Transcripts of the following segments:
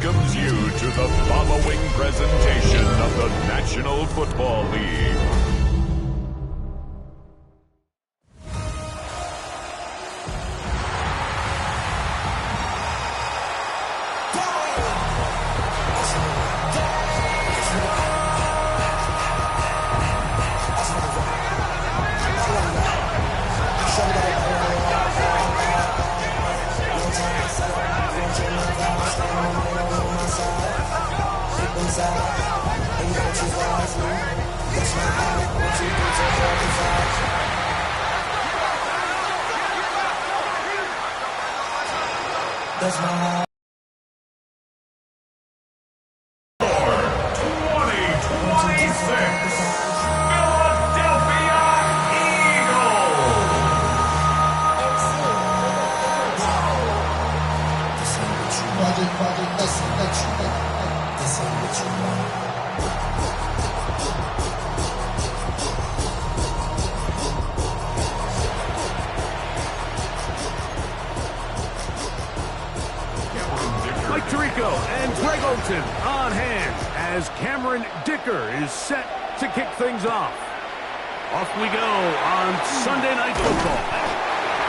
welcomes you to the following presentation of the National Football League. That's my heart. For 2026 Philadelphia Eagles. This ain't what you want. This ain't what you want. This ain't what you want. Mike Tirico and Greg Olson on hand as Cameron Dicker is set to kick things off. Off we go on Sunday Night Football.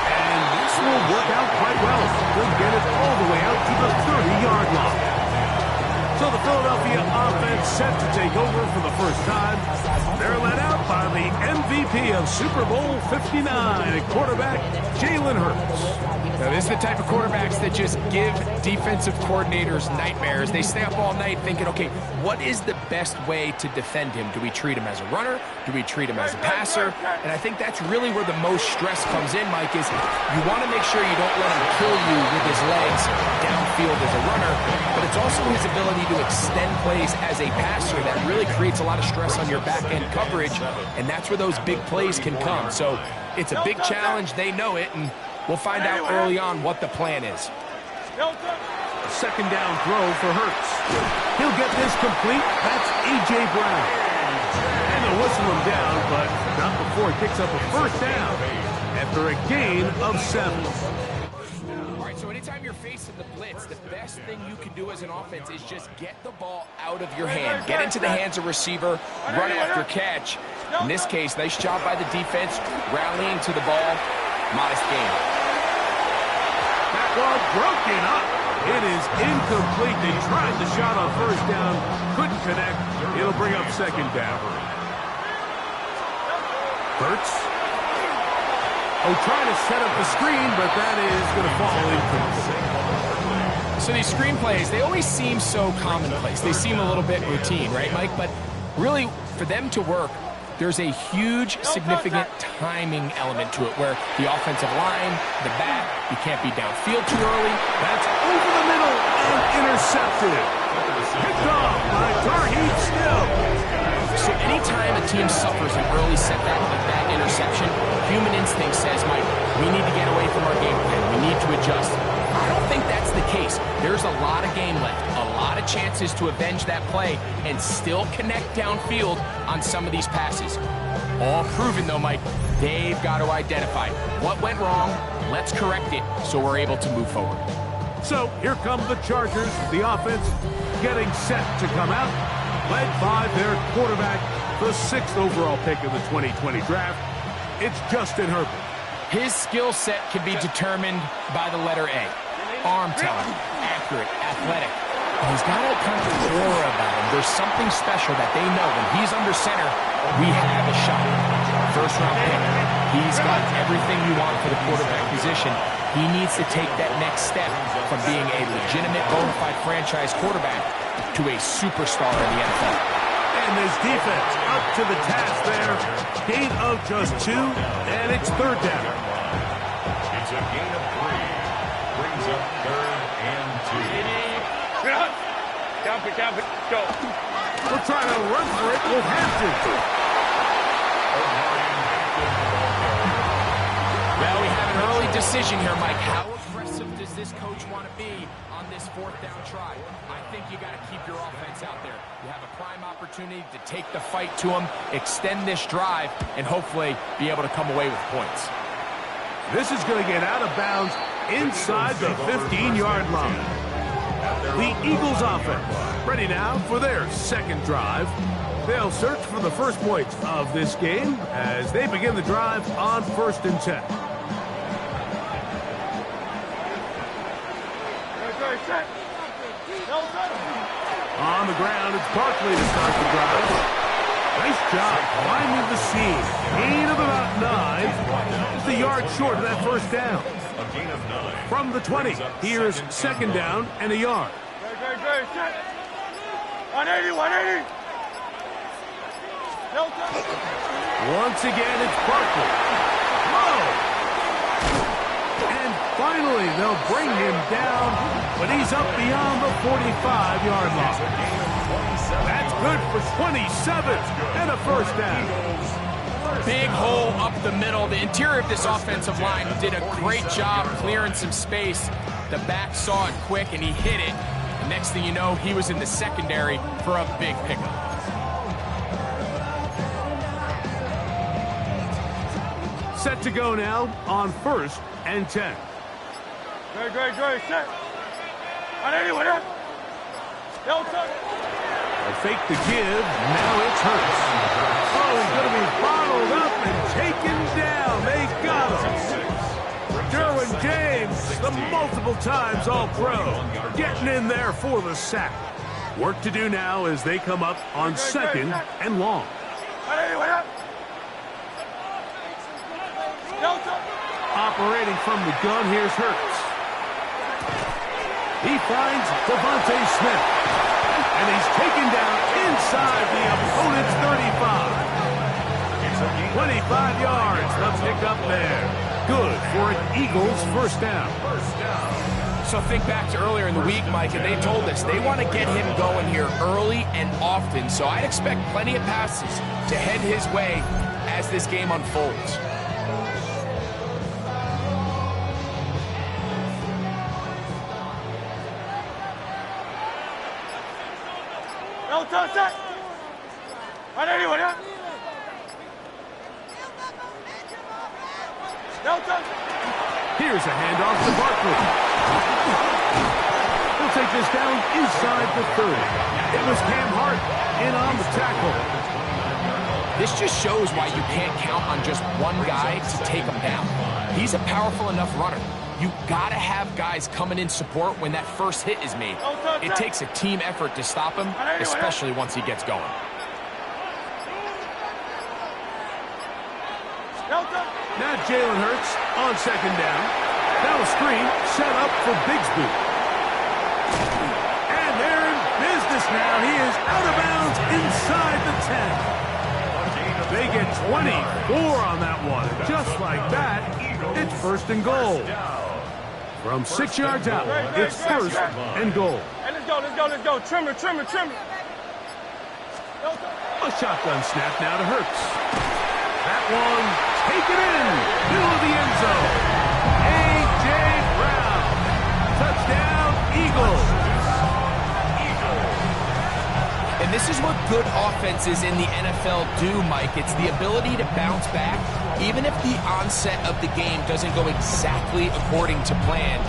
And this will work out quite well. We'll get it all the way out to the 30-yard line. So the Philadelphia offense set to take over for the first time. They're led out by the MVP of Super Bowl 59 at quarterback, Jalen Hurts. Now, this is the type of quarterbacks that just give defensive coordinators nightmares. They stay up all night thinking, okay, what is the best way to defend him? Do we treat him as a runner? Do we treat him as a passer? And I think that's really where the most stress comes in, Mike, is you want to make sure you don't let him kill you with his legs downfield as a runner, but it's also his ability to extend plays as a passer that really creates a lot of stress on your back-end coverage, and that's where those big plays can come. So it's a big challenge. They know it, and we'll find out early on what the plan is. A second down throw for Hurts. He'll get this complete. That's A.J. Brown. And they'll whistle him down, but not before he picks up a first down after a gain of 7. All right, so anytime you're facing the blitz, the best thing you can do as an offense is just get the ball out of your hand. Get into the hands of receiver, run after catch. In this case, nice job by the defense, rallying to the ball. Modest gain. That ball broken up. It is incomplete. They tried the shot on first down, couldn't connect. It'll bring up second down. Hurts. Oh, trying to set up the screen, but that is going to fall incomplete. So these screen plays, they always seem so commonplace. They seem a little bit routine, right, Mike? But really, for them to work, there's a huge, significant timing element to it where the offensive line, the back, you can't be downfield too early. That's over the middle and intercepted. Picked off by Tarheed Still. So anytime a team suffers an early setback like that interception, human instinct says, Mike, we need to get away from our game plan. We need to adjust. I don't think that's the case. There's a lot of game left, a lot of chances to avenge that play and still connect downfield on some of these passes. All proven, though, Mike, they've got to identify what went wrong, let's correct it so we're able to move forward. So here come the Chargers, the offense getting set to come out, led by their quarterback, the 6th overall pick of the 2020 draft. It's Justin Herbert. His skill set can be determined by the letter A. Arm talent, accurate, athletic. And he's got a kind of aura about him. There's something special that they know when he's under center, we have a shot. First round pick. He's got everything you want for the quarterback position. He needs to take that next step from being a legitimate bona fide franchise quarterback to a superstar in the NFL. And his defense up to the task there. Gain of just 2, and it's third down. It's a gain of 3. Brings up 3rd and 2. Count it, go. We'll try to run for it with Hampton. Well, we have an early decision here, Mike. How aggressive does this coach want to be on this 4th down try? I think you got to keep your offense out there. You have a prime opportunity to take the fight to them, extend this drive, and hopefully be able to come away with points. This is going to get out of bounds inside the 15-yard line. The Eagles offense ready now for their second drive. They'll search for the first points of this game as they begin the drive on 1st and 10. On the ground, it's Barkley to start the drive. Nice job finding the seam. Gain of about 9. Just a yard short of that first down. A gain of 9. From the 20, here's second down and a yard. 180, 180. Once again, it's Barkley. Whoa! And finally, they'll bring him down, but he's up beyond the 45-yard line. That's good for 27 and a first down. Big hole up the middle. The interior of this offensive line did a great job clearing some space. The back saw it quick, and he hit it. The next thing you know, he was in the secondary for a big pickup. Set to go now on 1st and 10. Great, set. 180, what up? They'll fake the give. Now it's Hurts. Oh, he's going to be bottled up and taken down. They got him. Derwin James, the multiple times All-Pro, getting in there for the sack. Work to do now as they come up on 2nd and long. 180, what up? Operating from the gun, here's Hurts. He finds Devontae Smith. And he's taken down inside the opponent's 35. 25 yards, the pickup there. Good for an Eagles first down. So think back to earlier in the week, Mike, and they told us they want to get him going here early and often. So I'd expect plenty of passes to head his way as this game unfolds. Here's a handoff to Barkley. He'll take this down inside the 30. It was Cam Hart in on the tackle. This just shows why you can't count on just one guy to take him down. He's a powerful enough runner. You gotta have guys coming in support when that first hit is made. It takes a team effort to stop him, especially once he gets going. Now Jalen Hurts on 2nd down. Now a screen set up for Bigsby. And they're in business now. He is out of bounds inside the 10. They get 24 on that one. Just like that, it's 1st and goal. From 6 yards out, it's 1st and goal. Hey, let's go. Trimmer. A shotgun snap now to Hurts. That one taken in, middle of the end zone. A.J. Brown. Touchdown, Eagles. And this is what good offenses in the NFL do, Mike. It's the ability to bounce back. Even if the onset of the game doesn't go exactly according to plan,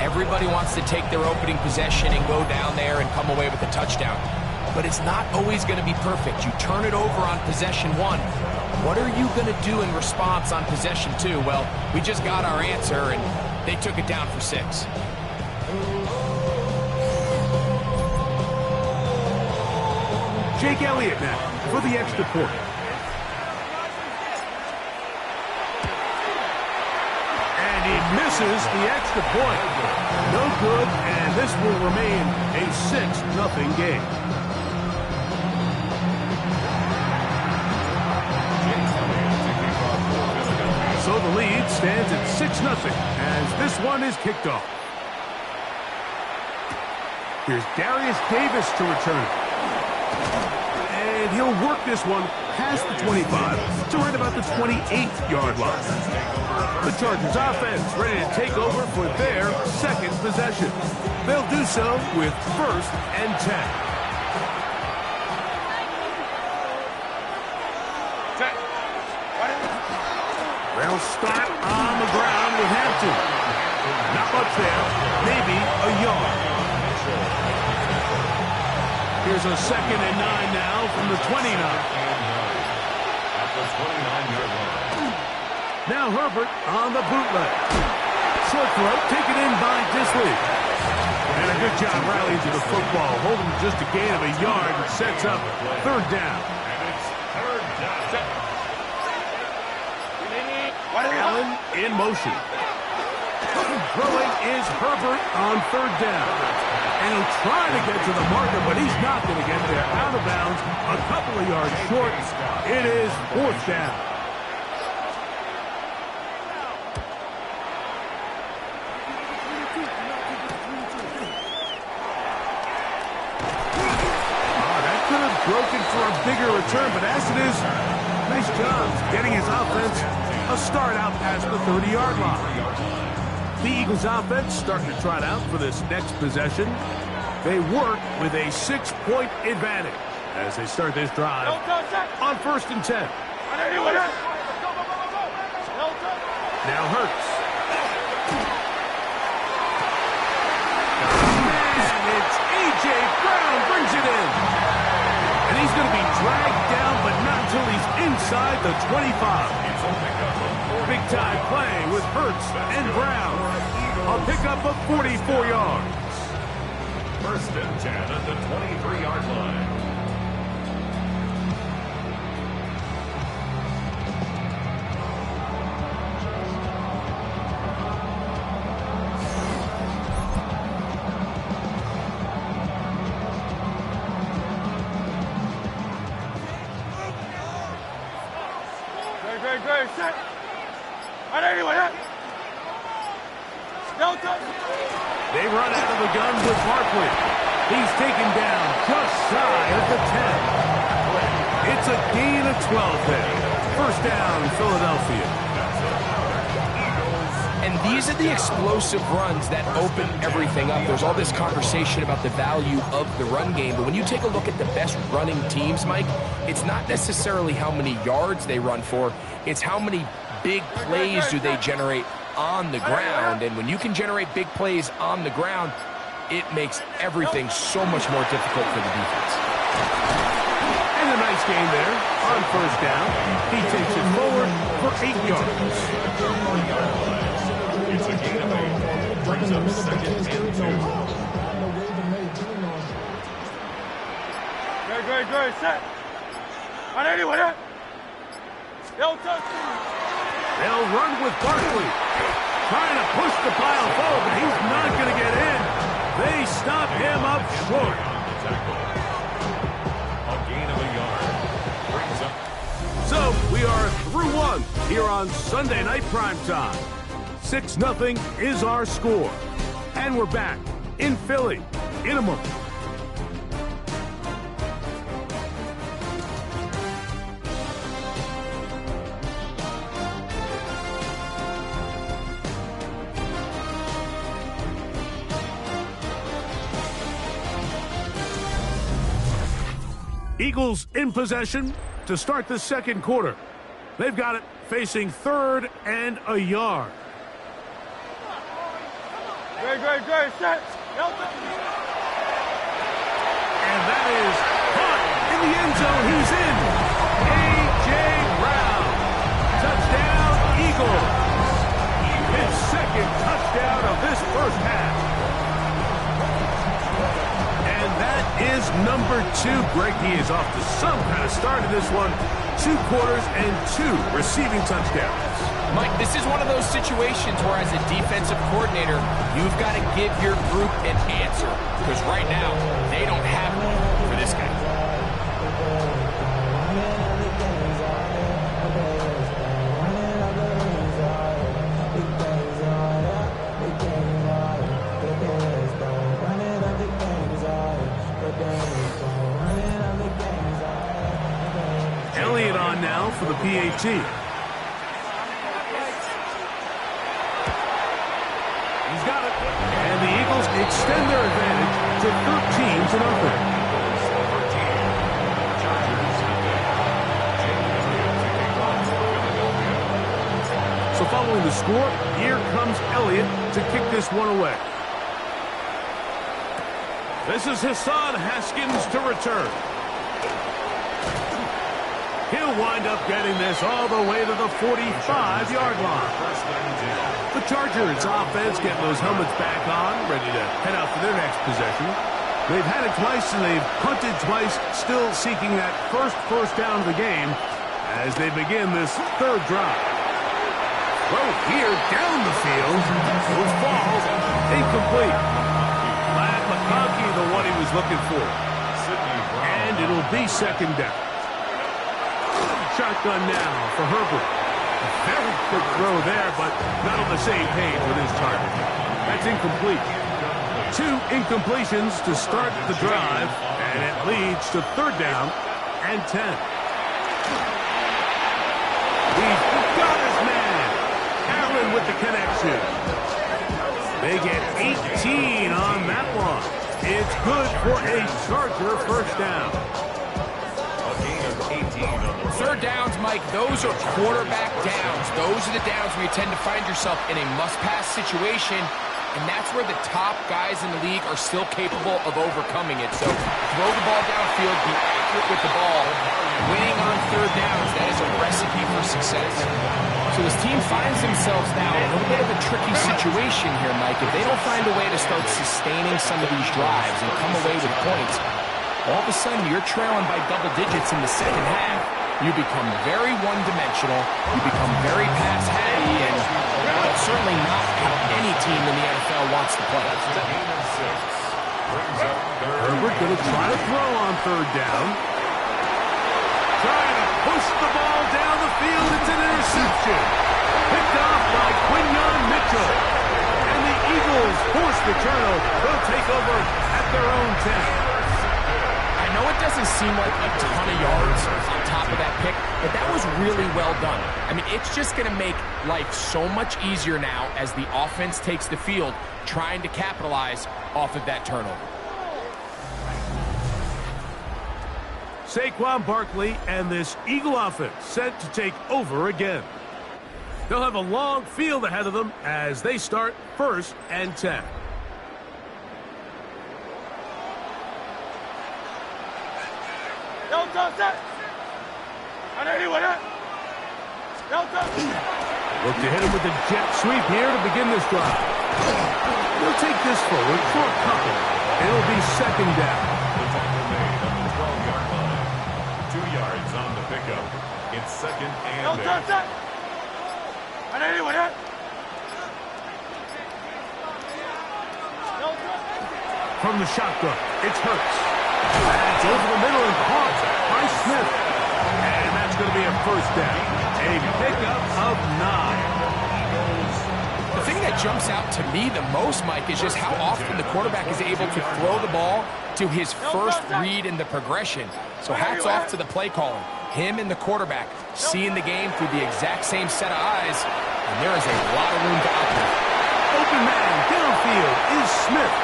everybody wants to take their opening possession and go down there and come away with a touchdown. But it's not always going to be perfect. You turn it over on possession 1. What are you going to do in response on possession 2? Well, we just got our answer, and they took it down for 6. Jake Elliott now for the extra point. And he misses the extra point. No good, and this will remain a 6-0 game. So the lead stands at 6-0 as this one is kicked off. Here's Darius Davis to return. And he'll work this one past the 25 to right about the 28-yard line. The Chargers offense ready to take over for their second possession. They'll do so with 1st and 10. They'll start on the ground with Hampton. Not much there, maybe a yard. Here's a 2nd and 9 now from the 29. At the 29-yard line. Now Herbert on the bootleg. Short throw taken in by Disley. And a good job rallying to the football, holding just a gain of a yard and sets up 3rd down. And it's 3rd down. Allen in motion. Throwing is Herbert on 3rd down. And he'll try to get to the marker, but he's not going to get there. Out of bounds, a couple of yards short. It is 4th down. Broken for a bigger return, but as it is, nice job getting his offense a start out past the 30-yard line. The Eagles offense starting to trot out for this next possession. They work with a 6-point advantage as they start this drive on 1st and 10. Now Hurts. And it's A.J. Brown brings it in. And he's going to be dragged down, but not until he's inside the 25. Big-time play with Hurts and Brown. A pickup of 44 yards. 1st and 10 at the 23-yard line. Great, set. They run out of the gun with Barkley. He's taken down just shy of the 10. It's a gain of 12 there. 1st down, Philadelphia. And these are the explosive runs that open everything up. There's all this conversation about the value of the run game, but when you take a look at the best running teams, Mike, it's not necessarily how many yards they run for, it's how many big plays do they generate on the ground. And when you can generate big plays on the ground, it makes everything so much more difficult for the defense. And a nice gain there on 1st down. He takes it forward for 8 yards. It's a gain of 8. Brings up 2nd and 2. Great, set. They'll run with Barkley. Trying to push the pile forward, but he's not going to get in. They stop him up short. A gain of a yard. Brings up. So we are through 1 here on Sunday Night Primetime. 6-0 is our score. And we're back in Philly in a moment. Eagles in possession to start the 2nd quarter. They've got it facing 3rd and a yard. Great, set. And that is caught in the end zone. He's in. A.J. Brown. Touchdown, Eagles. His 2nd touchdown of this 1st half. And that is number 2. Greg, he is off to some kind of start in this one. 2 quarters and 2 receiving touchdowns. Mike, this is one of those situations where as a defensive coordinator, you've got to give your group an answer. Because right now, they don't have one for this guy. Elliott on now for the PAT. He's got it. And the Eagles extend their advantage to 13-0. So following the score, here comes Elliott to kick this one away. This is Hassan Haskins to return. He'll wind up getting this all the way to the 45-yard line. The Chargers offense getting those helmets back on, ready to head out for their next possession. They've had it twice and they've punted twice, still seeking that first down of the game as they begin this third drive. Throw here down the field. Those balls incomplete. Glad McConkey the one he was looking for. And it'll be second down. Shotgun now for Herbert. A very quick throw there, but not on the same page with his target. That's incomplete. 2 incompletions to start the drive, and it leads to third down and 10. He's got his man. Allen with the connection. They get 18 on that one. It's good for a Charger first down. Third downs, Mike, those are quarterback downs. Those are the downs where you tend to find yourself in a must-pass situation, and that's where the top guys in the league are still capable of overcoming it. So throw the ball downfield, be accurate with the ball. Winning on third downs, that is a recipe for success. So this team finds themselves now in a little bit of a tricky situation here, Mike. If they don't find a way to start sustaining some of these drives and come away with points, all of a sudden you're trailing by double digits in the second half. You become very one-dimensional, you become very pass-heavy, and that's certainly not how any team in the NFL wants to play. Herbert going to try to throw on third down. Trying to push the ball down the field. It's an interception. Picked off by Quinyon Mitchell. And the Eagles force the turnover. They'll take over at their own 10. I know it doesn't seem like a ton of yards on top of that pick, but that was really well done. I mean, it's just going to make life so much easier now as the offense takes the field, trying to capitalize off of that turnover. Saquon Barkley and this Eagle offense set to take over again. They'll have a long field ahead of them as they start first and 10. Look to hit him with a jet sweep here to begin this drive. They'll take this forward for a couple. It'll be second down. The tackle made on the 12-yard line. 2 yards on the pickup. It's second and 8. From the shotgun, it's Hurts. That's over the middle and caught by Smith. And that's going to be a first down. A pickup of 9. The thing that jumps out to me the most, Mike, is just how often the quarterback is able to throw the ball to his first read in the progression. So hats off to the play calling. Him and the quarterback seeing the game through the exact same set of eyes, and there is a lot of room to operate. Open man downfield is Smith.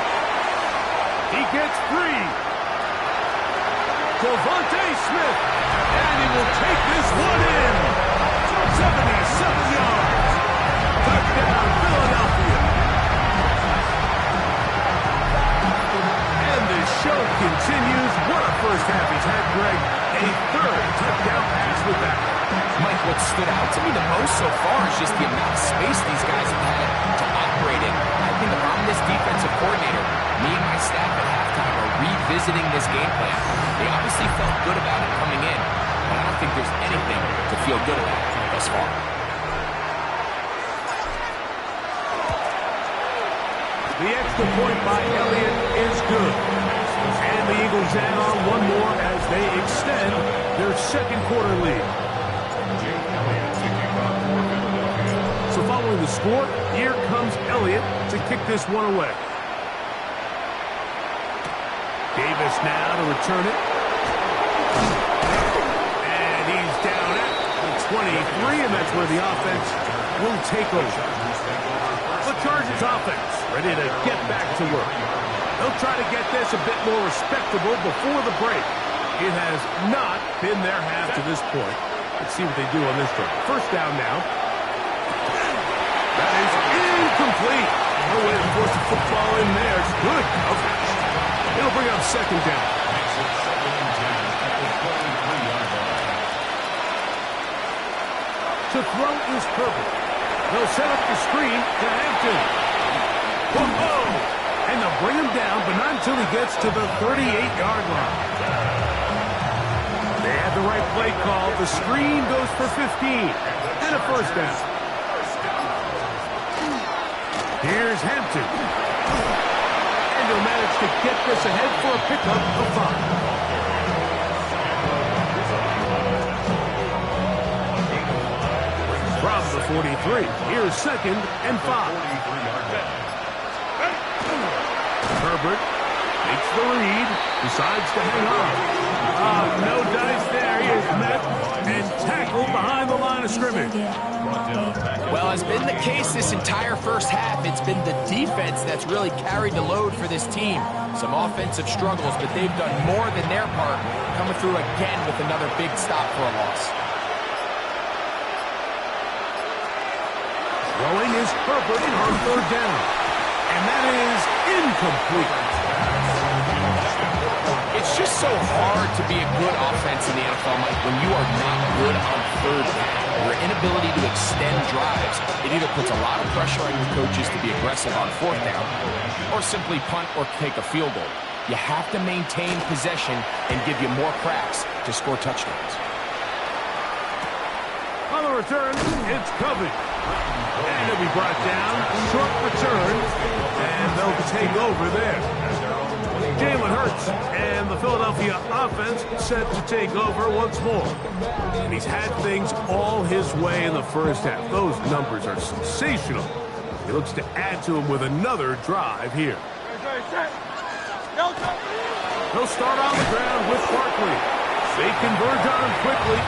He gets free. Devontae Smith, and he will take this one in. 77 yards. Touchdown, Philadelphia. And the show continues. What a first half he's had, Greg. A third touchdown pass with that. Mike, what stood out to me the most so far is just the amount of space these guys have had to operate in. I think if I'm this defensive coordinator, me and my staff at halftime are revisiting this game plan. They obviously felt good about it coming in, but I don't think there's anything to feel good about thus far. The extra point by Elliott is good. And the Eagles add on one more as they extend their second quarter lead. So following the score, here comes Elliott to kick this one away. Davis now to return it. And he's down at the 23, and that's where the offense will take over. The Chargers offense ready to get back to work. They'll try to get this a bit more respectable before the break. It has not been their half to this point. Let's see what they do on this drive. First down now. That is incomplete. No way to force the football in there. It's good coverage. It'll That'll bring up second down. Makes it 2nd and 10 at the 23-yard line. To throw is Herbert. They'll set up the screen to Hampton. Whoa! And they'll bring him down, but not until he gets to the 38-yard line. They had the right play call. The screen goes for 15 and a first down. Here's Hampton. And he'll manage to get this ahead for a pickup of 5. From the 43, here's 2nd and 5. Herbert makes the read, decides to hang on. No dice there. He is met and tackled behind the line of scrimmage. Well, as been the case this entire first half, it's been the defense that's really carried the load for this team. Some offensive struggles, but they've done more than their part, coming through again with another big stop for a loss. Throwing is Herbert on 3rd down. And that is incomplete. It's just so hard to be a good offense in the NFL, Mike, when you are not good on 3rd down. Your inability to extend drives, it either puts a lot of pressure on your coaches to be aggressive on 4th down, or simply punt or take a field goal. You have to maintain possession and give you more cracks to score touchdowns. On the return, it's Covey. And he'll be brought down. Short return. And they'll take over there. Jalen Hurts and the Philadelphia offense set to take over once more. And he's had things all his way in the first half. Those numbers are sensational. He looks to add to them with another drive here. He'll start on the ground with Barkley. They converge on him quickly.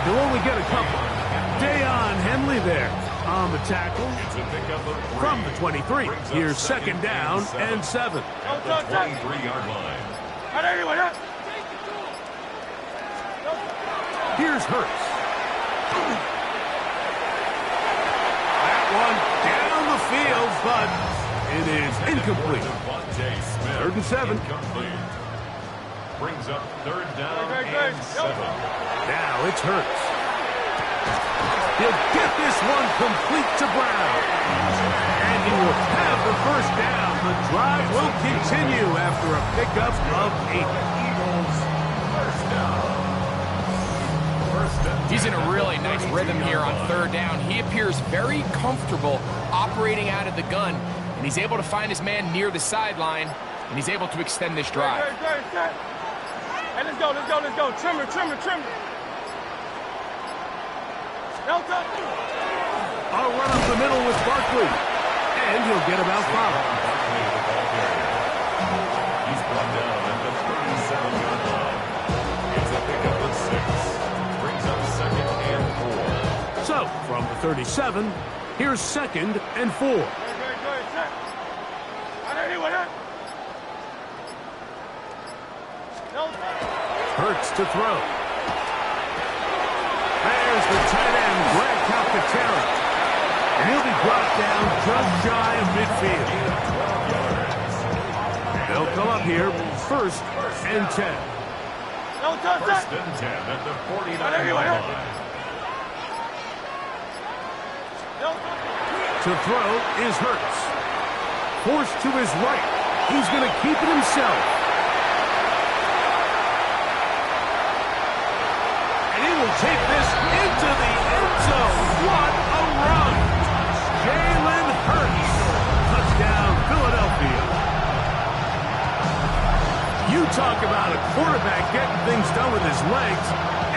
He'll only get a couple. Deion Henley there on the tackle. From the 23. Here's 2nd down and 7. At the 23-yard line. Here's Hurts. That one down the field, but it is incomplete. 3rd and 7. Brings up 3rd down and 7. Now it's Hurts. He'll get this one complete to Brown. And he will have the 1st down. The drive will continue after a pickup of 8. He's in a really nice rhythm here on 3rd down. He appears very comfortable operating out of the gun, and he's able to find his man near the sideline, and he's able to extend this drive. Hey, let's go. Trimmer. I'll run up the middle with Barkley. And he'll get about 5. He's brought down at the 37-yard line. It's a pickup of 6. Brings up 2nd and 4. So, from the 37, here's 2nd and 4. Hurts to throw. There's the tight end, Greg Calcaterra. And he'll be brought down just shy of midfield. They'll come up here, 1st and 10. 1st and 10 at the 49-yard line. To throw is Hurts. Forced to his right. He's going to keep it himself. Take this into the end zone. What a run. Jalen Hurts. Touchdown, Philadelphia. You talk about a quarterback getting things done with his legs.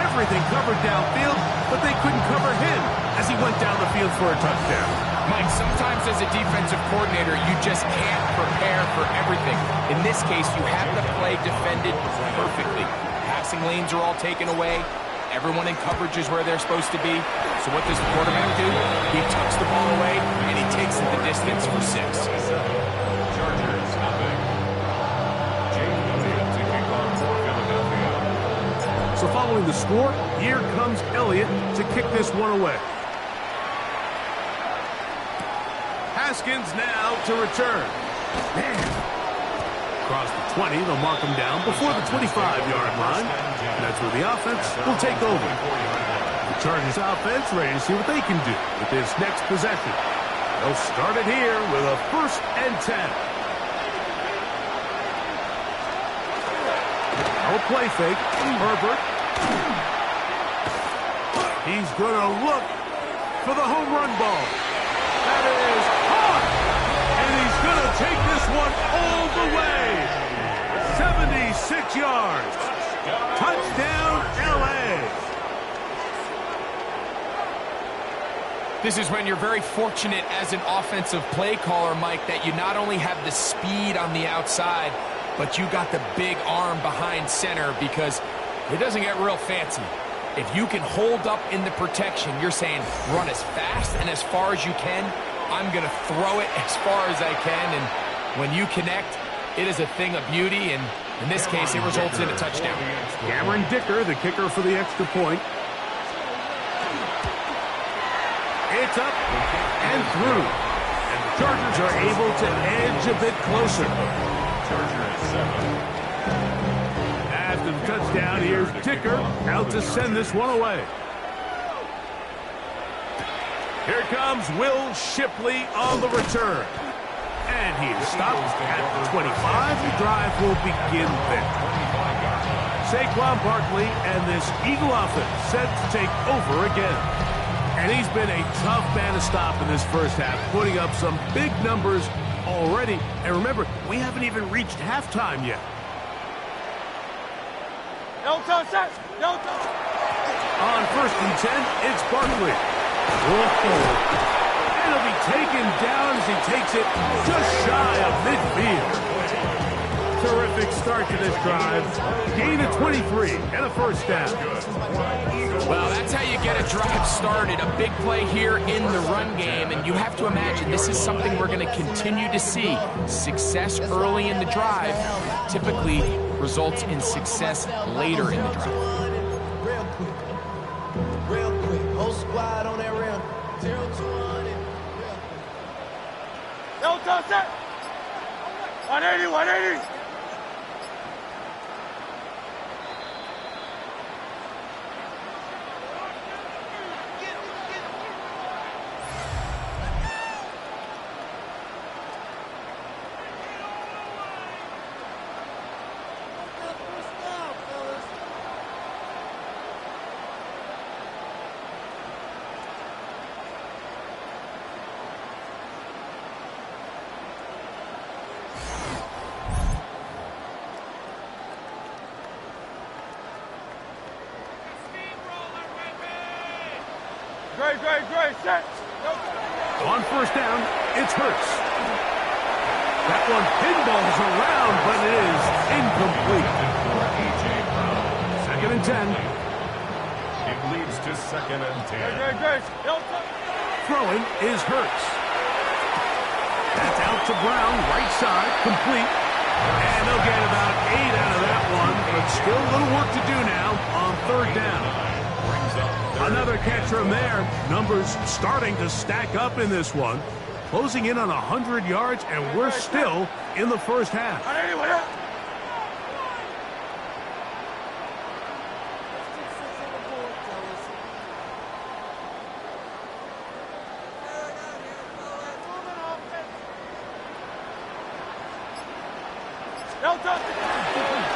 Everything covered downfield, but they couldn't cover him as he went down the field for a touchdown. Mike, sometimes as a defensive coordinator, you just can't prepare for everything. In this case, you have the play defended perfectly. Passing lanes are all taken away. Everyone in coverage is where they're supposed to be. So what does the quarterback do? He tucks the ball away, and he takes it the distance for 6. Chargers, nothing. Jake Elliott to kick off for Philadelphia. So following the score, here comes Elliott to kick this one away. Haskins now to return. Man. Across the 20, they'll mark him down before the 25-yard line. And that's where the offense will take over. The Chargers offense ready to see what they can do with this next possession. They'll start it here with a 1st and 10. No play fake. Herbert. He's going to look for the home run ball. That is hot. And he's going to take this one all the way. 76 yards. Touchdown, L.A. This is when you're very fortunate as an offensive play caller, Mike, that you not only have the speed on the outside, but you got the big arm behind center, because it doesn't get real fancy. If you can hold up in the protection, you're saying run as fast and as far as you can. I'm going to throw it as far as I can, and when you connect, it is a thing of beauty, and in this case, it results in a touchdown. Cameron Dicker, the kicker for the extra point. It's up and through. And the Chargers are able to edge a bit closer. Charger at 7. After the touchdown, here's Dicker out to send this one away. Here comes Will Shipley on the return. And he is stopped at the 25. The drive will begin there. Saquon Barkley and this Eagle offense set to take over again. And he's been a tough man to stop in this first half, putting up some big numbers already. And remember, we haven't even reached halftime yet. No touch, no touch. On 1st and 10, it's Barkley. And he'll be taken down as he takes it just shy of midfield. Terrific start to this drive. Gain of 23 and a 1st down. Well, that's how you get a drive started. A big play here in the run game, and you have to imagine this is something we're going to continue to see. Success early in the drive typically results in success later in the drive. Real quick, whole squad on that rim. 0-200. No touch, 180, 180. Great, set. On 1st down, it's Hurts. That one pinballs around, but it is incomplete. 2nd and 10. It leads to 2nd and 10. Great. No touch. Throwing is Hurts. That's out to Brown, right side, complete. And they'll get about 8 out of that one, but still a little work to do now on 3rd down. Another catch from there. Numbers starting to stack up in this one. Closing in on 100 yards, and we're still in the first half.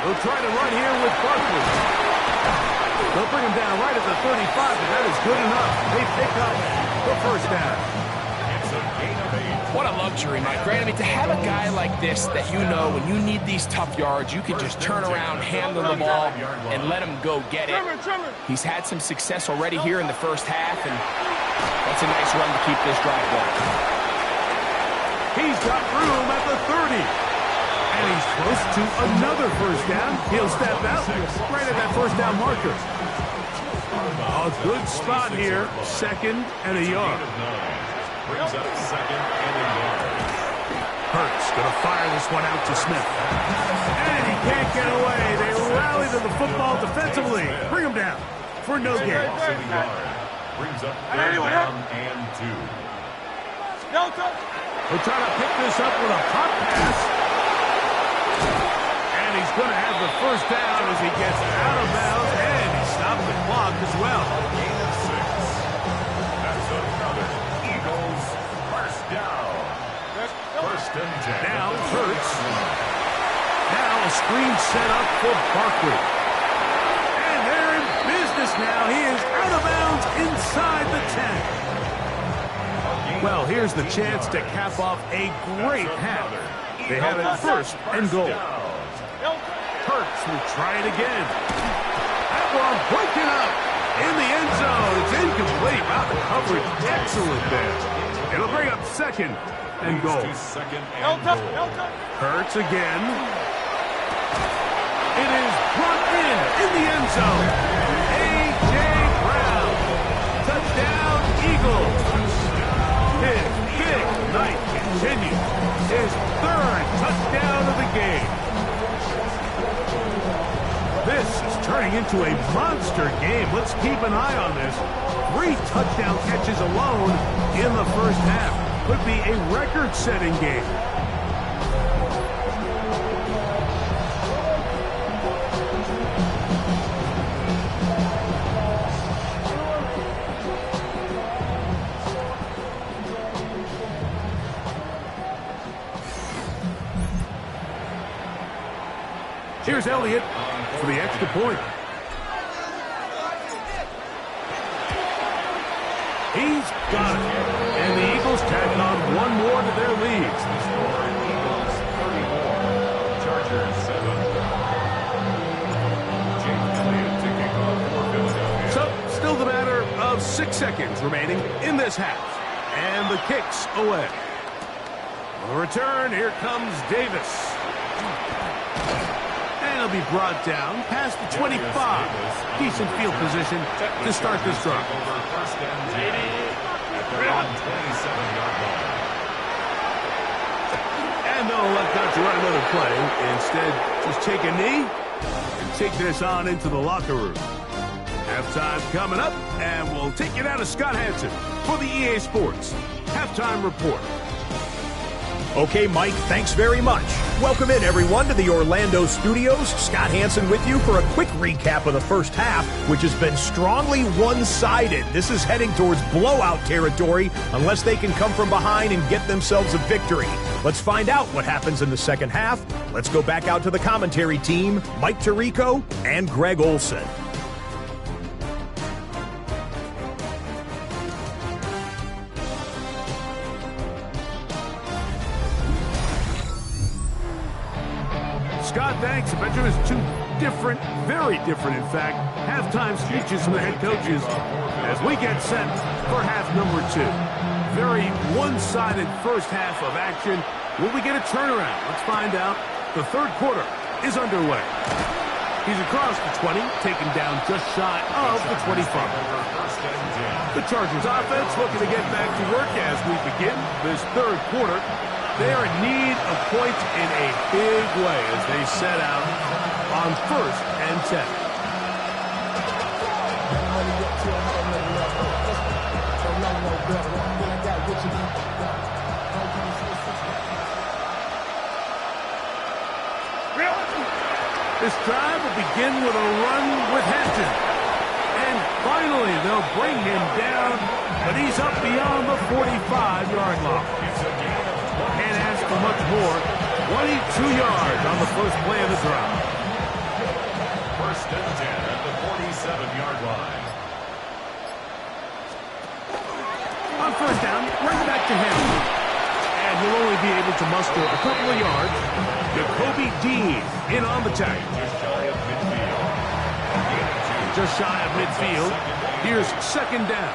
They'll try to run here with Barkley. They'll bring him down right at the 35, and that is good enough. They pick up the 1st down. It's a gain of 8. What a luxury, Mike. Right? I mean, to have a guy like this that you know when you need these tough yards, you can just turn around, handle the ball, and let him go get it. He's had some success already here in the first half, and that's a nice run to keep this drive going. He's got room at the 30. And he's close to another 1st down. He'll step out right at that 1st down marker. A good spot here. 2nd and a yard. Brings up 2nd and a yard. Hurts going to fire this one out to Smith. And he can't get away. They rally to the football defensively. Bring him down for no gain. Brings up 3rd down and 2. No touch. We'll try to pick this up with a pop pass. first down as he gets out of bounds, and he stopped the clock as well. Gain of 6. That's another Eagles first down. First and 10. Now Hurts. Now a screen set up for Barkley. And they're in business now. He is out of bounds inside the 10. Well, here's the chance to cap off a great half. They have it first and goal. Hurts will try it again. That one broken up in the end zone. It's incomplete. Wow, the coverage excellent there. It'll bring up second and goal. Hurts again. It is brought in the end zone. A.J. Brown. Touchdown, Eagles. His big night continues. His third touchdown of the game. This is turning into a monster game. Let's keep an eye on this. 3 touchdown catches alone in the first half. Could be a record-setting game. Here's Elliott for the extra point. He's got it. And the Eagles tack on one more to their lead. Eagles 34. Chargers 7. Jake Elliott to kick off for Philadelphia. So, still the matter of 6 seconds remaining in this half. And the kick's away. On the return, here comes Davis. And he'll be brought down past the 25. Decent field position to start this drive. First and 10 at their own 27-yard line. And they'll elect not to run another play. Instead, just take a knee and take this on into the locker room. Halftime coming up, and we'll take you down to Scott Hansen for the EA Sports Halftime Report. Okay, Mike, thanks very much. Welcome in, everyone, to the Orlando studios. Scott Hansen with you for a quick recap of the first half, which has been strongly one-sided. This is heading towards blowout territory unless they can come from behind and get themselves a victory. Let's find out what happens in the second half. Let's go back out to the commentary team, Mike Tirico and Greg Olson. Scott, thanks. I bet you there's 2 different, very different, in fact, halftime speeches from the head coaches as we get set for half number 2. Very one-sided first half of action. Will we get a turnaround? Let's find out. The third quarter is underway. He's across the 20, taken down just shy of the 25. The Chargers offense looking to get back to work as we begin this third quarter. They are in need of points in a big way as they set out on first and 10. This drive will begin with a run with Hampton. And finally, they'll bring him down, but he's up beyond the 45-yard line. Can't ask for much more. 22 yards on the first play of the drive. First and 10 at the 47-yard line. On first down, right back to him. And he'll only be able to muster a couple of yards. Jacoby Dean in on the tackle. Just shy of midfield. Here's second down.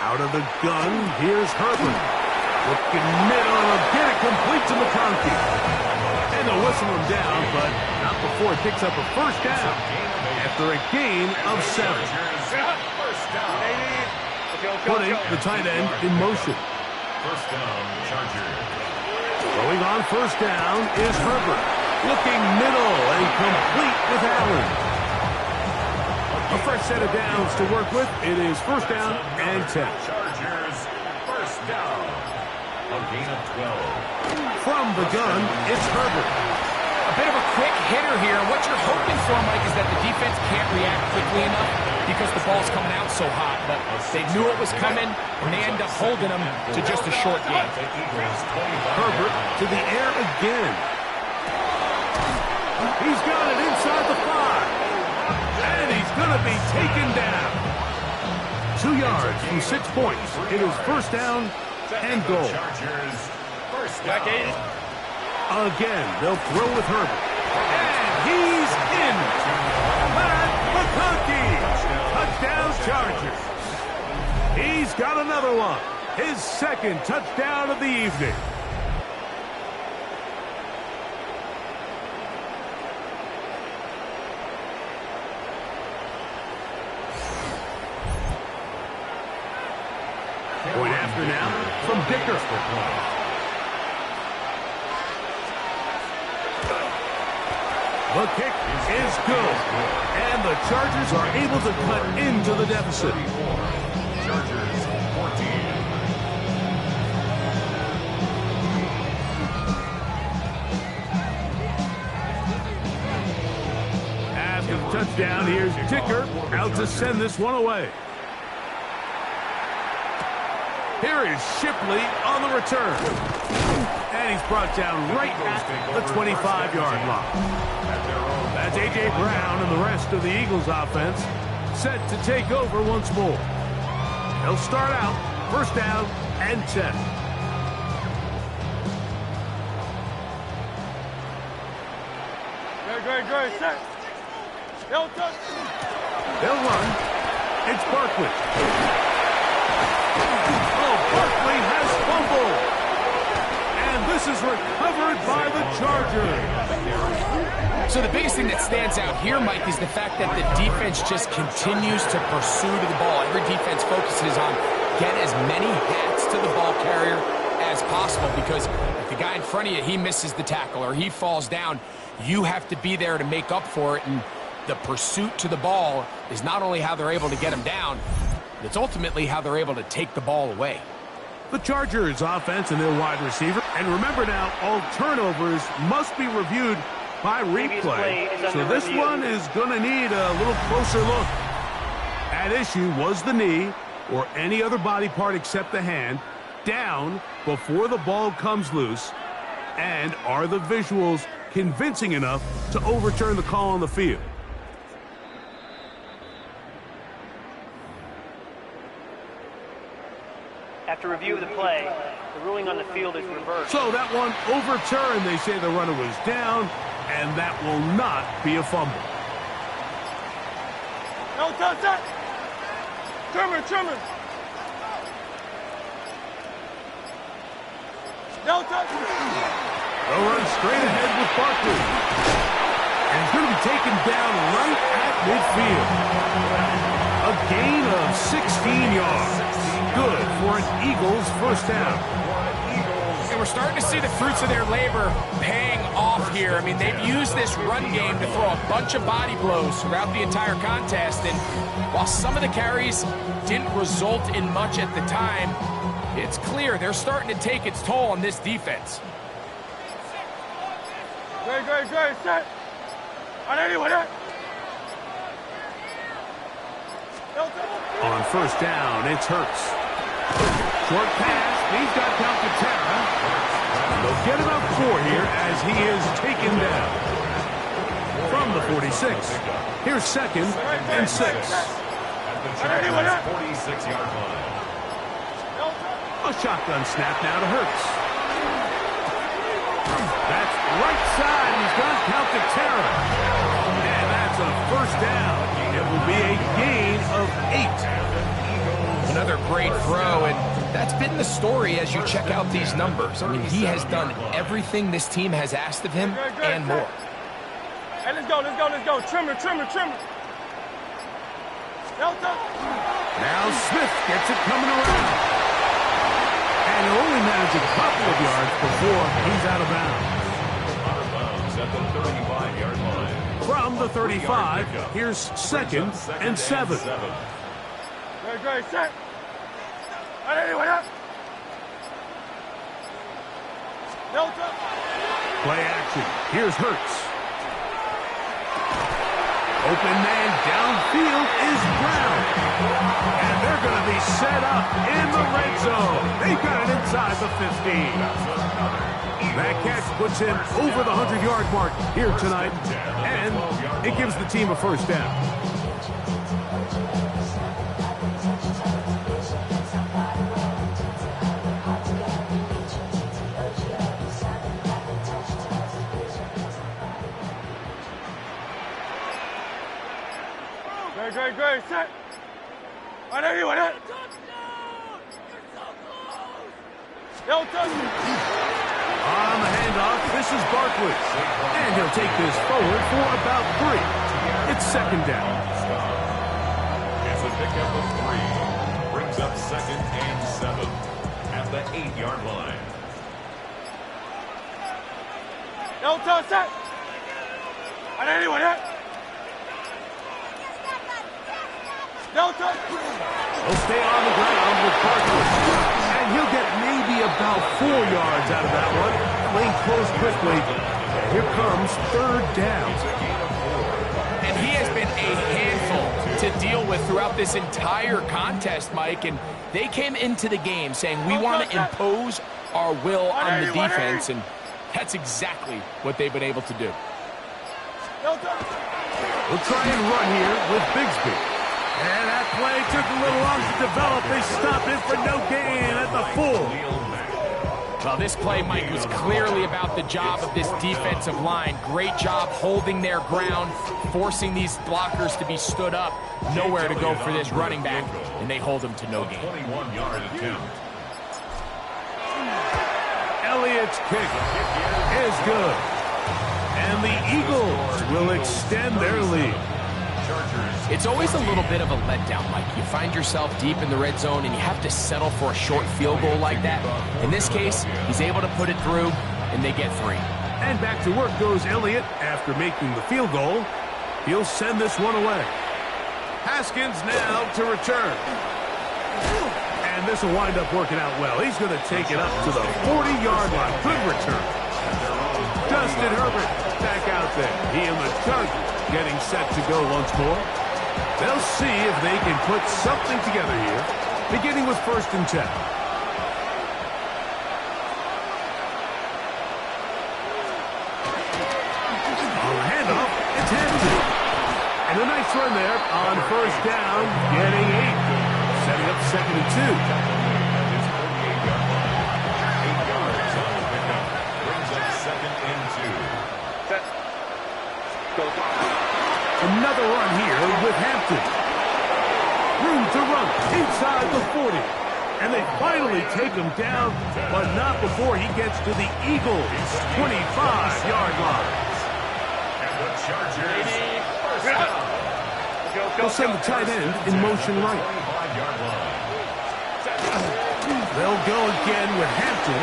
Out of the gun, here's Herbert. Looking middle, and he'll get it complete to McConkey. And they'll whistle him down, but not before he picks up a first down after a gain of 7. Putting the tight end in motion. First down, Chargers. Going on first down is Herbert. Looking middle and complete with Allen. A fresh set of downs to work with. It is first down and 10. Chargers, first down. A gain of 12. From the gun, it's Herbert. A bit of a quick hitter here. What you're hoping for, Mike, is that the defense can't react quickly enough because the ball's coming out so hot. But they knew it was coming, and they end up holding them to just a short game. Herbert to the air again. He's got it inside the 5. And he's going to be taken down. 2 yards from 6 points. It is first down and goal. Again, they'll throw with Herbert. And he's in. Matt McConkey. Touchdown Chargers. He's got another one. His second touchdown of the evening. Going after now from Dicker. The kick is good. And the Chargers are able to cut into the deficit. Chargers 14. After the touchdown, here's Dicker out to send this one away. Here is Shipley on the return. And he's brought down right at the 25-yard line. That's A.J. Brown and the rest of the Eagles offense set to take over once more. They'll start out first down and 10. Great, set. They'll run. It's Barkley. Oh, Barkley has fumbled. And this is recovered by the Chargers. So the biggest thing that stands out here, Mike, is the fact that the defense just continues to pursue to the ball. Every defense focuses on get as many hats to the ball carrier as possible, because if the guy in front of you, he misses the tackle or he falls down, you have to be there to make up for it. And the pursuit to the ball is not only how they're able to get him down, it's ultimately how they're able to take the ball away. The Chargers offense and their wide receiver. And remember now, all turnovers must be reviewed by replay. So this one is going to need a little closer look. At issue was the knee or any other body part except the hand down before the ball comes loose. And are the visuals convincing enough to overturn the call on the field? After review of the play, the ruling on the field is reversed. So that one overturned. They say the runner was down, and that will not be a fumble. No touch that. Trimmer. No touch. They'll run straight ahead with Barkley. And he's going to be taken down right at midfield. A gain of 16 yards. Good for an Eagles first down. And we're starting to see the fruits of their labor paying off here. I mean, they've used this run game to throw a bunch of body blows throughout the entire contest. And while some of the carries didn't result in much at the time, it's clear they're starting to take its toll on this defense. Great, set. On anyone, On first down, it's Hurts. Short pass, he's got Calcaterra. They'll get about 4 here as he is taken down. From the 46, here's second and 6. At the Chargers' 46-yard line. A shotgun snap now to Hurts. That's right side, he's got Calcaterra. And that's a first down. It will be a gain of 8. Another great throw, and that's been the story as you check out these numbers. I mean, he has done everything this team has asked of him and more. Hey, let's go. Trimmer. Now Smith gets it coming around. And he'll only manage a couple of yards before he's out of bounds. Out of bounds at the 35-yard line. From the 35, here's second and 7. Great, set. On anyone, No touch. Play action. Here's Hurts. Open man downfield is Brown. And they're going to be set up in the red zone. They've got it inside the 15. That catch puts him over the 100-yard mark here tonight, and it gives the team a first down. Great, set. On anyone, hit. No touch. On the handoff, this is Barkley. And he'll take this forward for about 3. It's second down. It's a pickup of 3. Brings up 2nd and 7 at the 8-yard line. No touch, set. On anyone, hit. No touch. He'll stay on the ground with Barkley. And he'll get maybe about 4 yards out of that one. Lane closed quickly. And here comes 3rd down. And he has been a handful to deal with throughout this entire contest, Mike. And they came into the game saying, we want to impose our will on the defense. And that's exactly what they've been able to do. No touch. We'll try and run here with Bigsby. And that play took a little long to develop. They stopped it for no gain at the 4. Well, this play, Mike, was clearly about the job of this defensive line. Great job holding their ground, forcing these blockers to be stood up. Nowhere to go for this running back, and they hold him to no gain. 21-yard attempt. Elliott's kick is good. And the Eagles will extend their lead. It's always a little bit of a letdown, Mike. You find yourself deep in the red zone and you have to settle for a short field goal like that. In this case, he's able to put it through, and they get 3. And back to work goes Elliott after making the field goal. He'll send this one away. Haskins now to return. And this will wind up working out well. He's going to take it up to the 40-yard line. Good return. Justin Herbert back out there. He and the Chargers getting set to go once more. They'll see if they can put something together here, beginning with 1st and 10. On the handoff, it's Hampton. And a nice run there on 1st down, getting 8. Setting up 2nd and 2. Another run here with Hampton. Room to run inside the 40. And they finally take him down, but not before he gets to the Eagles' 25-yard line. And the Chargers first down. They'll send the tight end in motion right. 25-yard line. They'll go again with Hampton.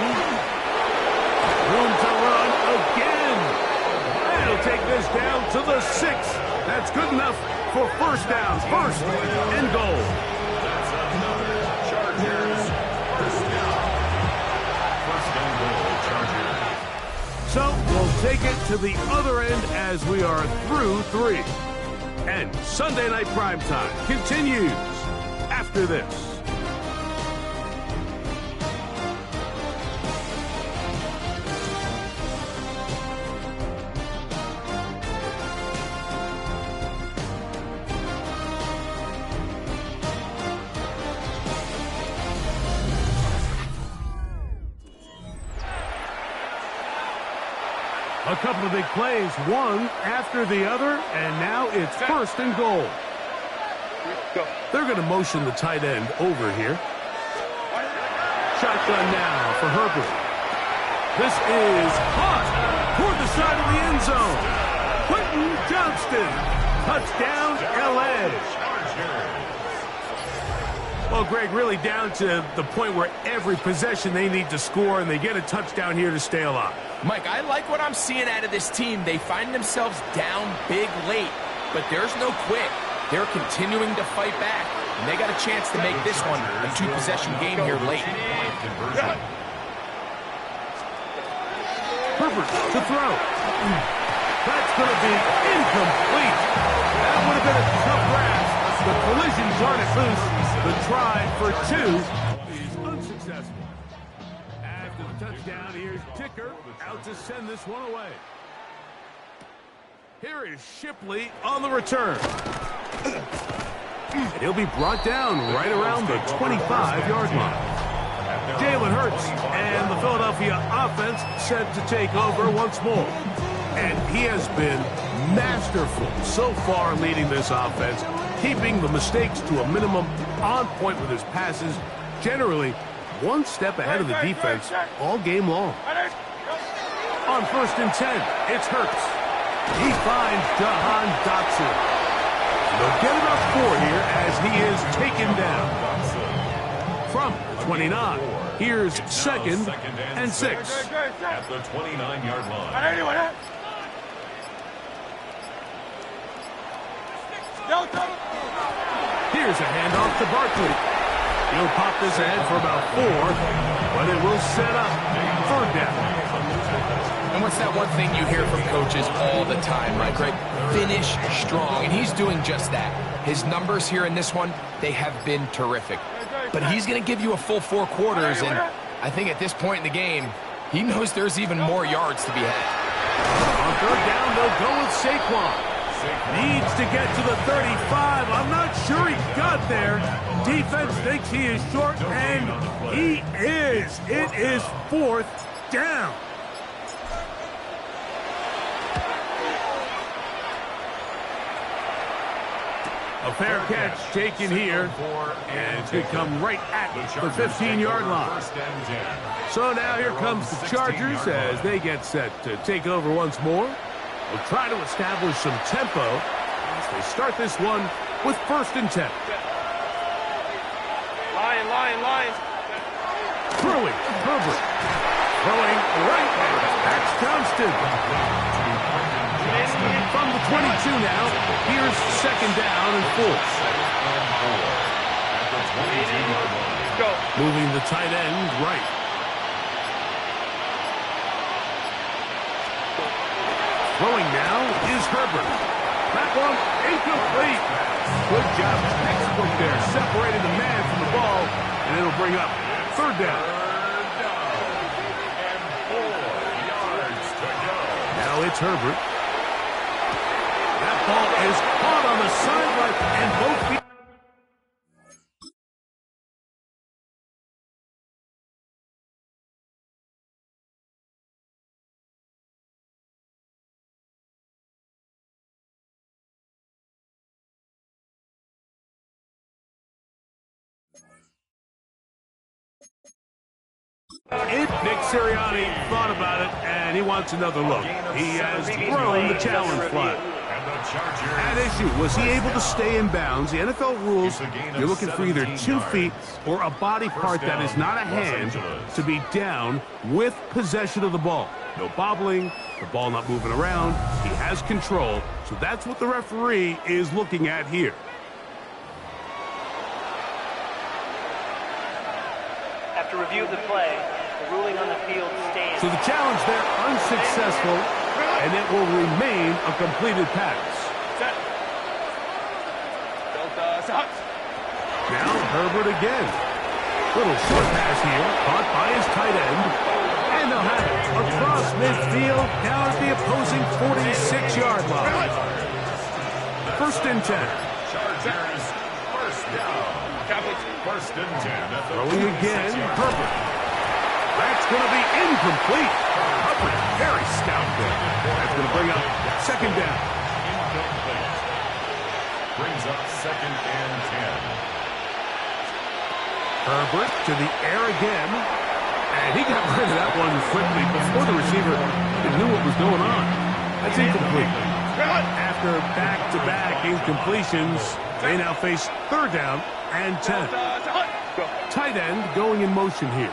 Room to run again. And he'll take this down to the 6. That's good enough for 1st down. 1st and goal. That's another Chargers first down. 1st and goal, Chargers. So we'll take it to the other end as we are through 3. And Sunday Night Primetime continues after this. A couple of big plays, one after the other, and now it's 1st and goal. They're going to motion the tight end over here. Shotgun now for Herbert. This is caught toward the side of the end zone. Quentin Johnston, touchdown LA. Well, Greg, really down to the point where every possession they need to score, and they get a touchdown here to stay alive. Mike, I like what I'm seeing out of this team. They find themselves down big late, but there's no quit. They're continuing to fight back, and they got a chance to make this one a 2-possession game here late. Herbert to throw. That's going to be incomplete. That would have been a tough grasp. The collision turned it loose. The try for 2 is unsuccessful. After the touchdown, here's Dicker out to send this one away. Here is Shipley on the return. And he'll be brought down right around the 25-yard line. Jalen Hurts and the Philadelphia offense set to take over once more. And he has been masterful so far leading this offense, keeping the mistakes to a minimum, on point with his passes, generally one step ahead of the defense all game long. On 1st and 10, it's Hurts. He finds Jahan Dotson. They'll get about 4 here as he is taken down. From the 29, here's 2nd and 6. At the 29-yard line. Here's a handoff to Barkley. He'll pop this ahead for about 4, but it will set up 3rd down. And what's that one thing you hear from coaches all the time, right, Greg? Finish strong, and he's doing just that. His numbers here in this one, they have been terrific. But he's going to give you a full 4 quarters, and I think at this point in the game, he knows there's even more yards to be had. On 3rd down, they'll go with Saquon. Needs to get to the 35. I'm not sure he got there. Defense thinks he is short, and he is. It is 4th down. A fair catch taken here, and it's going to come right at the 15-yard line. So now here comes the Chargers as they get set to take over once more. They'll try to establish some tempo as they start this one with 1st and 10. Line. Throwing, Herbert. Throwing right at Max Johnston. From the 22 now, here's 2nd down and 4. Moving the tight end right. Throwing now is Herbert. That one incomplete. Good job. Textbook there. Separated the man from the ball, and it'll bring up 3rd down. Now it's Herbert. That ball is caught on the sideline, and both feet. Nick Sirianni thought about it, and he wants another look. He has thrown the challenge flag. At issue, was he able to stay in bounds? The NFL rules, you're looking for either 2 feet or a body part that is not a hand to be down with possession of the ball. No bobbling, the ball not moving around. He has control, so that's what the referee is looking at here. After review of the play, the ruling on the field stands. So the challenge there unsuccessful, and it will remain a completed pass. Now Herbert again. Little short pass here, caught by his tight end. And they'll have it across midfield, down at the opposing 46-yard line. 1st and 10. Chargers, 1st down. 1st and 10. Throwing again, Herbert. That's going to be incomplete. Herbert, very stout there. That's going to bring up 2nd down. Incomplete. Brings up 2nd and 10. Herbert to the air again. And he got rid of that one quickly before the receiver even knew what was going on. That's incomplete. After back-to-back incompletions, they now face 3rd down and 10. Tight end going in motion here.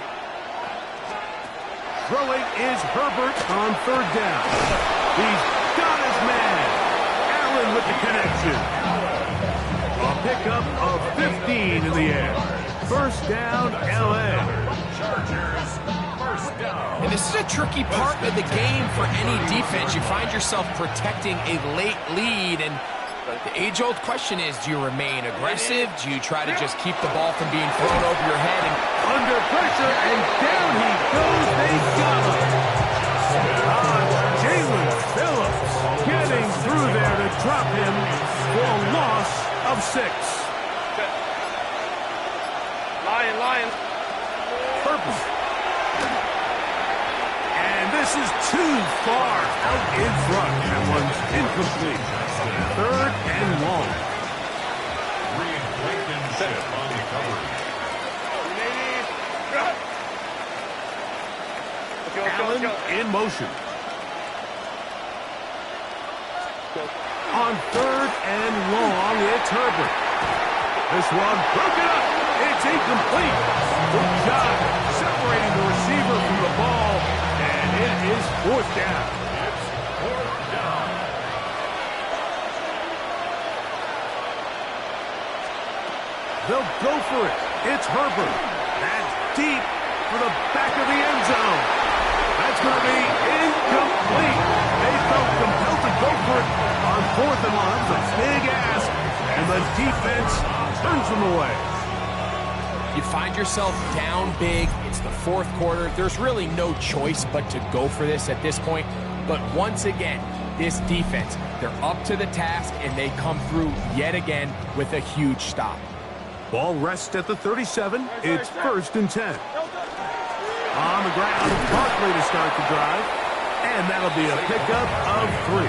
Throwing is Herbert on 3rd down. He's got his man. Allen with the connection. A pickup of 15 in the air. 1st down, L.A. Chargers, 1st down. And this is a tricky part of the game for any defense. You find yourself protecting a late lead, and the age-old question is, do you remain aggressive? Do you try to just keep the ball from being thrown over your head? And under pressure, and down he goes. They got him. Jalen Phillips getting through there to drop him for a loss of 6. Lion. Purple. And this is too far out in front. That one's incomplete. 3rd and long. Blankenship on the coverage. Allen in motion. On 3rd and long, it's Herbert. This one broken up. It's incomplete. Good job separating the receiver from the ball, and it is 4th down. It's 4th down. They'll go for it. It's Herbert. That's deep for the back of the end zone. That's going to be incomplete. They felt compelled to go for it on 4th and long. It's a big ask, and the defense turns them away. you find yourself down big. It's the 4th quarter. There's really no choice but to go for this at this point. But once again, this defense, they're up to the task, and they come through yet again with a huge stop. Ball rests at the 37. It's 1st and 10. On the ground, Barkley to start the drive. And that'll be a pickup of 3.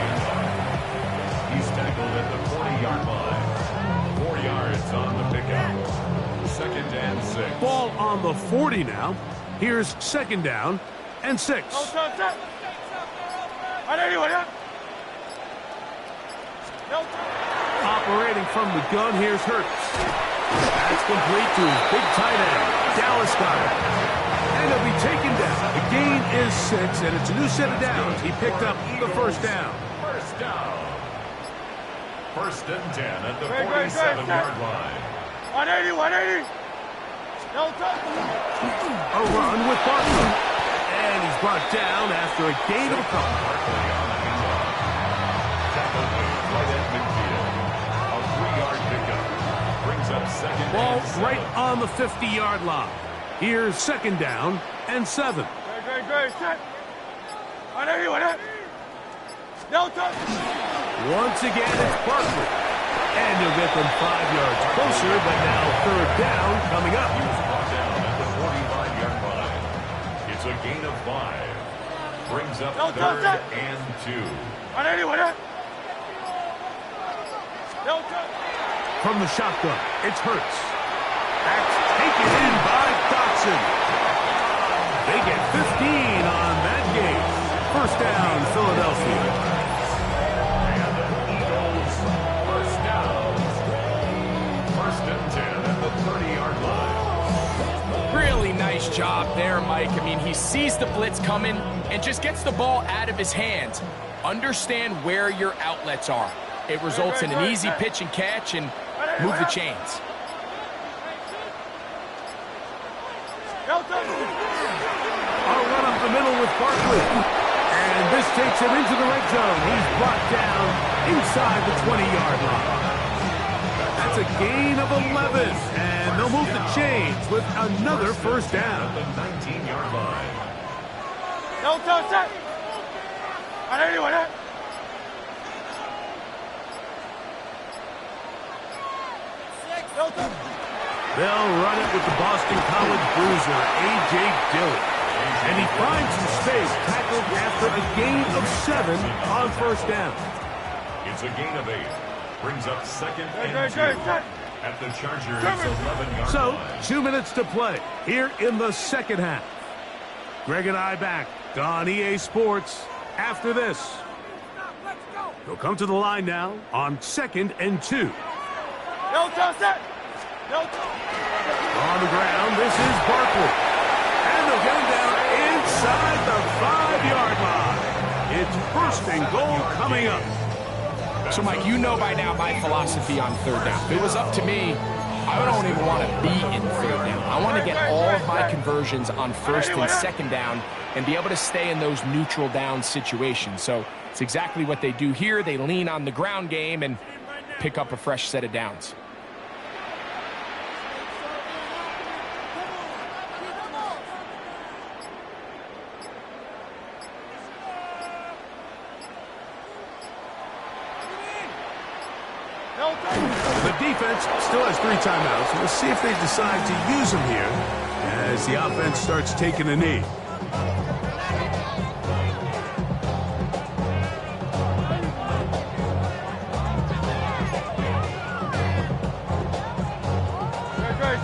He's tackled at the 40-yard line. 4 yards on the pickup. 2nd and 6. Ball on the 40 now. Here's 2nd down and 6. Operating from the gun, here's Hurts. That's complete to his big tight end, Dallas Goedert. And he'll be taken down. The gain is 6, and it's a new set of downs. He picked up the 1st down. 1st down. 1st and 10 at the 47-yard line. 180. A run with Barkley. And he's brought down after a gain of a couple. Barkley on the handoff. Tackled right at midfield. A 3-yard pickup. Brings up 2nd Ball and 7. right on the 50-yard line. Here's 2nd down and 7. Once again, it's Barkley. And he'll get them 5 yards closer, but now 3rd down coming up. He was brought down at the 45-yard line. It's a gain of 5. Brings up 3rd and 2. From the shotgun, it's Hurts. That's taken in by Dotson. They get 15 on that game. 1st down, Philadelphia. And the Eagles, 1st down. 1st and 10 at the 30-yard line. Really nice job there, Mike. I mean, he sees the blitz coming and just gets the ball out of his hands. Understand where your outlets are. It results in an easy pitch and catch and move the chains. A run up the middle with Barkley. And this takes him into the red zone. He's brought down inside the 20-yard line. That's a gain of 11. And they'll move the chains with another 1st down. At the 19-yard line. They'll run it with the Boston College bruiser, A.J. Dillon. And he finds some space, tackled after a gain of 7 on 1st down. It's a gain of 8. Brings up 2nd and 2. At the Chargers' 11-yard So, line. 2 minutes to play here in the 2nd half. Greg and I back on EA Sports after this. They'll come to the line now on 2nd and 2. On the ground, this is Barkley. And they'll get him down inside the 5-yard line. It's 1st and goal coming up. So, Mike, you know by now my philosophy on 3rd down. If it was up to me, I don't even want to be in third down. I want to get all of my conversions on first and second down and be able to stay in those neutral down situations. So it's exactly what they do here. They lean on the ground game and pick up a fresh set of downs. The defense still has 3 timeouts. We'll see if they decide to use them here as the offense starts taking a knee.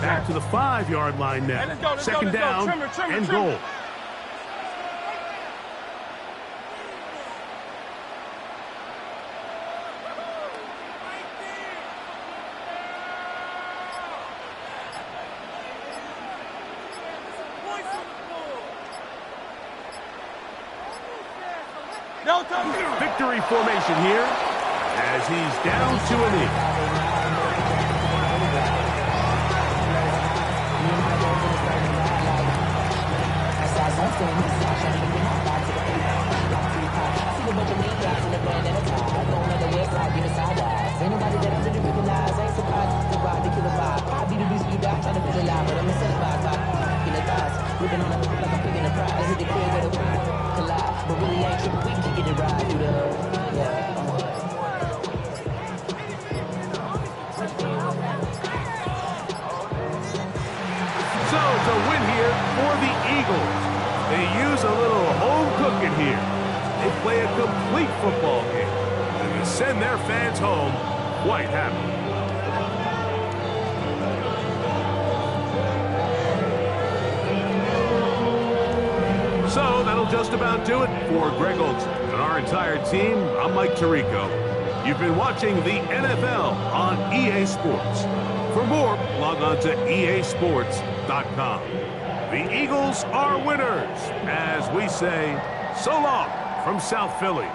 Back to the 5-yard line now. Second down and goal. Victory formation here as he's down to a knee. So it's a win here for the Eagles. They use a little home cooking here. They play a complete football game. And they send their fans home quite happy. So that'll just about do it for Greg Olsen and our entire team. I'm Mike Tirico. You've been watching the NFL on EA Sports. For more, log on to easports.com. The Eagles are winners, as we say, so long from South Philly.